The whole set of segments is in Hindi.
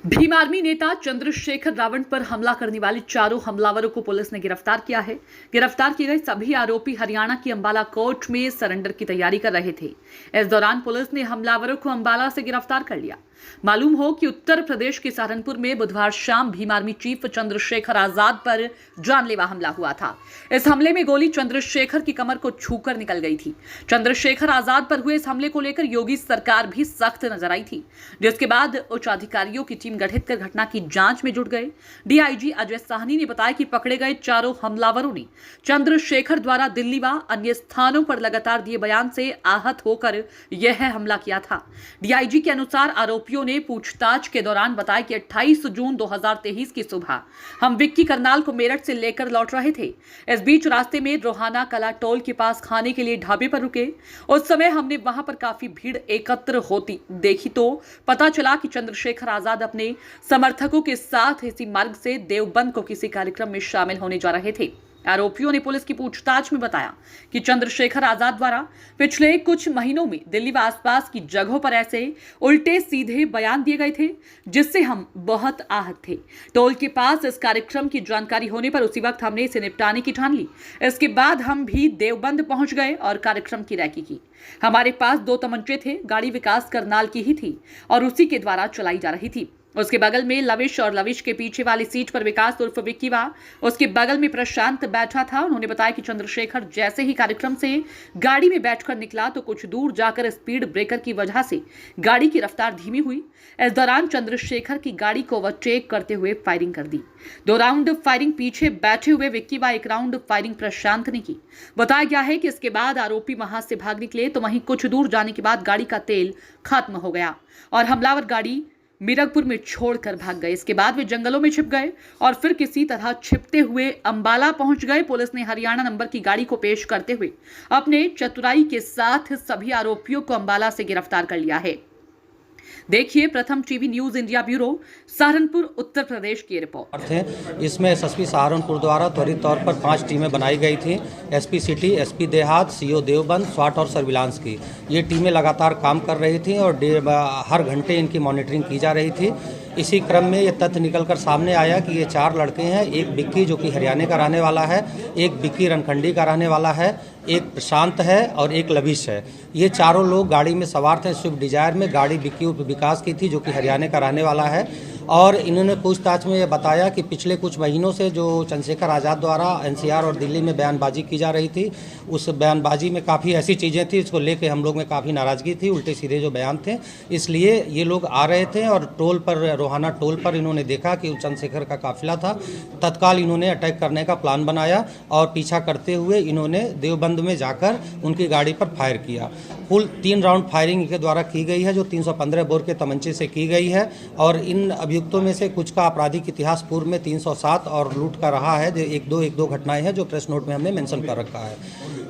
भीम आर्मी नेता चंद्रशेखर रावण पर हमला करने वाले चारों हमलावरों को पुलिस ने गिरफ्तार किया है। गिरफ्तार किए गए सभी आरोपी हरियाणा की अंबाला कोर्ट में सरेंडर की तैयारी कर रहे थे। इस दौरान पुलिस ने हमलावरों को अंबाला से गिरफ्तार कर लिया। मालूम हो कि उत्तर प्रदेश के सहारनपुर में बुधवार शाम भीम आर्मी चीफ चंद्रशेखर आजाद पर जानलेवा हमला हुआ था। इस हमले में गोली चंद्रशेखर की कमर को छूकर निकल गई थी। चंद्रशेखर आजाद पर हुए इस हमले को लेकर योगी सरकार भी सख्त नजर आई थी, जिसके बाद उच्च अधिकारियों की टीम गठित कर घटना की जांच में जुट गए। डीआईजी अजय साहनी ने बताया कि पकड़े गए चारों हमलावरों ने चंद्रशेखर द्वारा दिल्ली व अन्य स्थानों पर लगातार दिए बयान से आहत होकर यह हमला किया था। डीआईजी के अनुसार आरोपियों ने पूछताछ के दौरान बताया कि 28 जून 2023 की सुबह हम विक्की करनाल को मेरठ से लेकर लौट रहे थे। इस बीच रास्ते में रोहाना कला टोल के पास खाने के लिए ढाबे पर रुके। उस समय हमने वहां पर काफी भीड़ एकत्र होती देखी तो पता चला कि चंद्रशेखर आजाद अपने समर्थकों के साथ इसी मार्ग से देवबंद को किसी कार्यक्रम में शामिल होने जा रहे थे। आरोपियों ने पुलिस की पूछताछ में बताया कि चंद्रशेखर आजाद द्वारा पिछले कुछ महीनों में दिल्ली व आसपास की जगहों पर ऐसे उल्टे सीधे बयान दिए गए थे, जिससे हम बहुत आहत थे। टोल के पास इस कार्यक्रम की जानकारी होने पर उसी वक्त हमने इसे निपटाने की ठान ली। इसके बाद हम भी देवबंद पहुंच गए और कार्यक्रम की रैकी की। हमारे पास 2 तमंचे थे। गाड़ी विकास करनाल की ही थी और उसी के द्वारा चलाई जा रही थी। उसके बगल में लविश और लविश के पीछे वाली सीट पर विकास उर्फ विक्की व उसके बगल में प्रशांत बैठा था। उन्होंने बताया कि चंद्रशेखर जैसे ही कार्यक्रम से गाड़ी में बैठकर निकला तो कुछ दूर जाकर स्पीड ब्रेकर की वजह से गाड़ी की रफ्तार धीमी हुई। इस दौरान चंद्रशेखर की गाड़ी को ओवरटेक करते हुए फायरिंग कर दी। 2 राउंड फायरिंग पीछे बैठे हुए विक्की व 1 राउंड फायरिंग प्रशांत ने की। बताया गया है कि इसके बाद आरोपी वहां से भाग निकले तो वहीं कुछ दूर जाने के बाद गाड़ी का तेल खत्म हो गया और हमलावर गाड़ी मीरगपुर में छोड़कर भाग गए। इसके बाद वे जंगलों में छिप गए और फिर किसी तरह छिपते हुए अंबाला पहुंच गए। पुलिस ने हरियाणा नंबर की गाड़ी को पेश करते हुए अपने चतुराई के साथ सभी आरोपियों को अंबाला से गिरफ्तार कर लिया है। देखिए Pratham TV news India bureau, Saharanpur, Uttar Pradesh की रिपोर्ट। इसमें एसएसपी सहारनपुर द्वारा त्वरित तौर पर 5 टीमें बनाई गई थी। एसपी सिटी, एसपी देहात, सीओ देवबंद, स्वाट और सर्विलांस की ये टीमें लगातार काम कर रही थी और हर घंटे इनकी मॉनिटरिंग की जा रही थी। इसी क्रम में ये तथ्य निकलकर सामने आया कि ये 4 लड़के हैं। एक बिक्की जो कि हरियाणा का रहने वाला है, एक बिक्की रनखंडी का रहने वाला है, एक प्रशांत है और एक लविश है। ये चारों लोग गाड़ी में सवार थे स्विफ्ट डिजायर में। गाड़ी बिक्की विकास की थी जो कि हरियाणा का रहने वाला है। और इन्होंने पूछताछ में ये बताया कि पिछले कुछ महीनों से जो चंद्रशेखर आज़ाद द्वारा एनसीआर और दिल्ली में बयानबाजी की जा रही थी, उस बयानबाजी में काफ़ी ऐसी चीज़ें थी इसको लेके हम लोग में काफ़ी नाराज़गी थी। उल्टे सीधे जो बयान थे, इसलिए ये लोग आ रहे थे और टोल पर, रोहाना टोल पर इन्होंने देखा कि चंद्रशेखर का काफिला था। तत्काल इन्होंने अटैक करने का प्लान बनाया और पीछा करते हुए इन्होंने देवबंद में जाकर उनकी गाड़ी पर फायर किया। कुल 3 राउंड फायरिंग के द्वारा की गई है जो 315 बोर के तमंचे से की गई है। और इन अभियुक्तों में से कुछ का आपराधिक इतिहास पूर्व में 307 और लूट का रहा है। जो एक दो घटनाएं हैं जो प्रेस नोट में हमने मेंशन कर रखा है।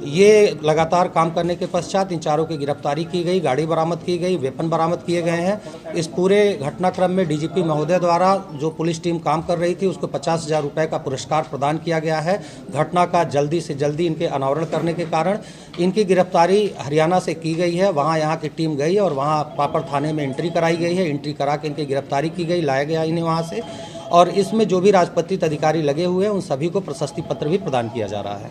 ये लगातार काम करने के पश्चात इन चारों की गिरफ्तारी की गई, गाड़ी बरामद की गई, वेपन बरामद किए गए हैं। इस पूरे घटनाक्रम में डीजीपी महोदय द्वारा जो पुलिस टीम काम कर रही थी उसको 50,000 रुपये का पुरस्कार प्रदान किया गया है। घटना का जल्दी से जल्दी इनके अनावरण करने के कारण इनकी गिरफ्तारी हरियाणा से की गई है। वहाँ यहाँ की टीम गई और वहाँ पापड़ थाने में एंट्री कराई गई है। एंट्री करा के इनकी गिरफ्तारी की गई, लाया गया इन्हें वहाँ से। और इसमें जो भी राजपत्रित अधिकारी लगे हुए हैं उन सभी को प्रशस्ति पत्र भी प्रदान किया जा रहा है।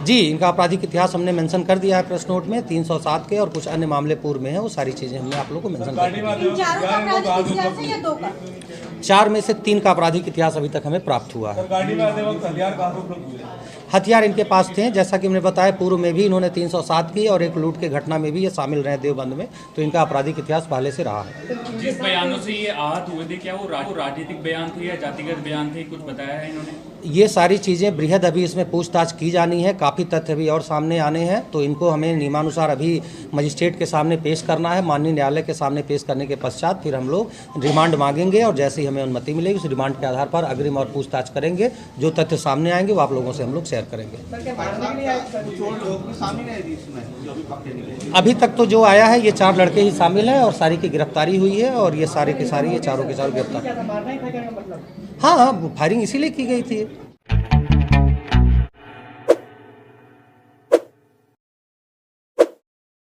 जी, इनका आपराधिक इतिहास हमने मेंशन कर दिया है प्रेस नोट में। 307 के और कुछ अन्य मामले पूर्व में है, वो सारी चीजें हमने आप लोगों को मेंशन कर दी। 4 में से 3 का आपराधिक इतिहास अभी तक हमें प्राप्त हुआ है। हथियार इनके पास थे, जैसा कि हमने बताया पूर्व में भी इन्होंने 307 की और एक लूट के घटना में भी ये शामिल रहे देवबंद में, तो इनका आपराधिक इतिहास पहले से रहा है। जिस बयानों से ये आहत हुए थे, क्या वो राजनीतिक बयान थे या जातिगत बयान थे, कुछ बताया है इन्होंने? ये सारी चीज़ें बृहद अभी इसमें पूछताछ की जानी है। काफ़ी तथ्य भी और सामने आने हैं, तो इनको हमें नियमानुसार अभी मजिस्ट्रेट के सामने पेश करना है। माननीय न्यायालय के सामने पेश करने के पश्चात फिर हम लोग रिमांड मांगेंगे और जैसे ही हमें अनुमति मिलेगी उस रिमांड के आधार पर अग्रिम और पूछताछ करेंगे। जो तथ्य सामने आएंगे वो आप लोगों से हम लोग शेयर करेंगे। अभी तक तो जो आया है ये 4 लड़के ही शामिल हैं और सारी की गिरफ्तारी हुई है और ये सारे के सारे ये चारों के चारों गिरफ्तार। हाँ, फायरिंग इसीलिए की गई थी।